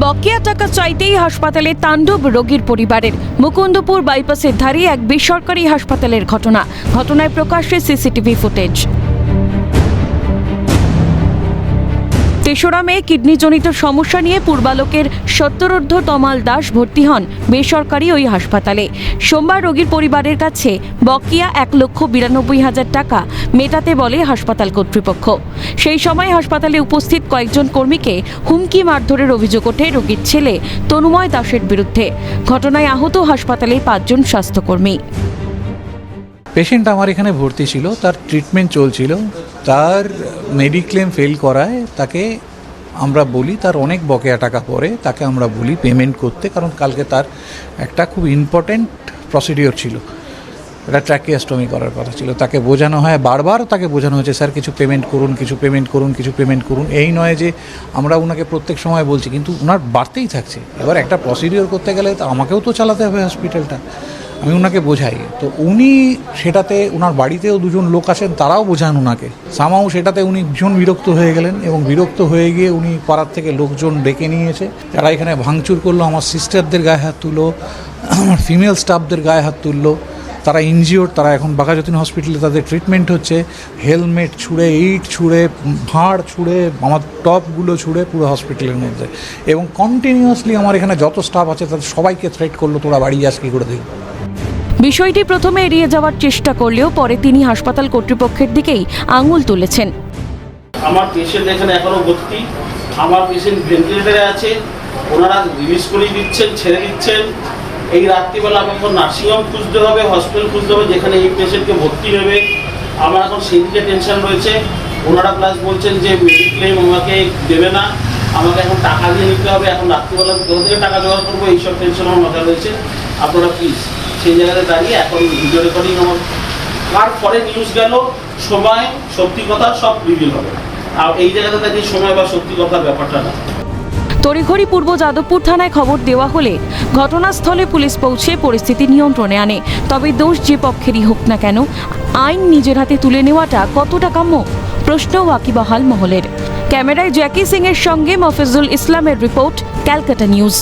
বকেয়া টাকা চাইতেই হাসপাতালে তাণ্ডব রোগীর পরিবারের। মুকুন্দপুর বাইপাসের ধারে এক বেসরকারি হাসপাতালের ঘটনায় প্রকাশ্যে সিসিটিভি ফুটেজ। ৩রা মে কিডনিজনিত সমস্যা নিয়ে পূর্বালোকের সত্তরোর্ধ্ব তমাল দাস ভর্তি হন বেসরকারি ওই হাসপাতালে। সোমবার রোগীর পরিবারের কাছে বকেয়া ১,৯২,০০০ টাকা মেটাতে বলে হাসপাতাল কর্তৃপক্ষ। সেই সময় হাসপাতালে উপস্থিত কয়েকজন কর্মীকে হুমকি মারধরের অভিযোগ ওঠে রোগীর ছেলে তনুময় দাসের বিরুদ্ধে। ঘটনায় আহত হাসপাতালের ৫ জন স্বাস্থ্যকর্মী। পেশেন্ট আমার এখানে ভর্তি ছিল, তার ট্রিটমেন্ট চলছিল, তার মেডিক্লেম ফেল করায় তাকে আমরা বলি তার অনেক বকেয়া টাকা পড়ে, তাকে আমরা বলি পেমেন্ট করতে, কারণ কালকে তার একটা খুব ইম্পর্ট্যান্ট প্রসিডিওর ছিল, এটা ট্র্যাকিওস্টমি করার কথা ছিল। তাকে বোঝানো হয়, বারবার তাকে বোঝানো হয়েছে স্যার কিছু পেমেন্ট করুন, কিছু পেমেন্ট করুন, কিছু পেমেন্ট করুন। এই নয় যে আমরা ওনাকে প্রত্যেক সময় বলছি, কিন্তু ওনার বাড়তেই থাকছে। এবার একটা প্রসিডিওর করতে গেলে তো আমাকেও তো চালাতে হবে হসপিটালটা, আমি ওনাকে বোঝাই। তো উনি সেটাতে, ওনার বাড়িতেও 2 জন লোক আসেন, তারাও বোঝান ওনাকে। সামাও সেটাতে উনি ভীষণ বিরক্ত হয়ে গেলেন এবং বিরক্ত হয়ে গিয়ে উনি পাড়ার থেকে লোকজন ডেকে নিয়েছে, যারা এখানে ভাঙচুর করলো, আমার সিস্টারদের গায়ে হাত তুললো, আমার ফিমেল স্টাফদের গায়ে হাত তুললো। তারা ইনজিওর্ড, তারা এখন বাঘাযতীন হসপিটালে তাদের ট্রিটমেন্ট হচ্ছে। হেলমেট ছুঁড়ে, ইট ছুঁড়ে, ভাঁড় ছুঁড়ে, আমার টপগুলো ছুঁড়ে পুরো হসপিটালের মধ্যে, এবং কন্টিনিউয়াসলি আমার এখানে যত স্টাফ আছে তাদের সবাইকে থ্রেট করলো, তোরা বাড়ি যাস কি করে দেখি। বিষয়টি প্রথমে এড়িয়ে যাওয়ার চেষ্টা করলেও পরে তিনি হাসপাতাল কর্তৃপক্ষের দিকেই আঙুল তুলেছেন। আমার পেশেন্ট এখানে এখনো ভর্তি, আমার পেশেন্ট ভেন্টিলেটরে আছে, ওনারা রিলিজ করে দিচ্ছেন, ছেড়ে দিচ্ছেন। এই রাত্রিবেলা আমাকে নার্সিংহোম খুঁজতে হবে, হসপিটাল খুঁজতে হবে যেখানে এই পেশেন্টকে ভর্তি নেবে। আমার এখন সেই দিকে টেনশন রয়েছে। ওনারা প্লাস বলছেন যে মেডিক্লেম আমাকে দেবে না, আমাকে এখন টাকা দিয়ে নিতে হবে। এখন রাত্রিবেলা কোথা থেকে টাকা জোগাড় করবো, এইসব টেনশন আমার মাথায় রয়েছে। আপনারা প্লিজ সেই জায়গাতে দাঁড়িয়ে এখন ভিডিও রেকর্ডিং আমার কার পরে নিউজ গেল, সময় সত্যি কথা সব রিভিল হবে। আর এই জায়গাতে দাঁড়িয়ে সময় বা সত্যি কথার ব্যাপারটা না। তড়িঘড়ি পূর্ব যাদবপুর থানায় খবর দেওয়া হলে ঘটনাস্থলে পুলিশ পৌঁছে পরিস্থিতি নিয়ন্ত্রণে আনে। তবে দোষ যে পক্ষেরই হোক না কেন, আইন নিজের হাতে তুলে নেওয়াটা কতটা কাম্য, প্রশ্ন ওয়াকিবহাল মহলের। ক্যামেরায় জ্যাকি সিং এর সঙ্গে মফিজুল ইসলামের রিপোর্ট, ক্যালকাটা নিউজ।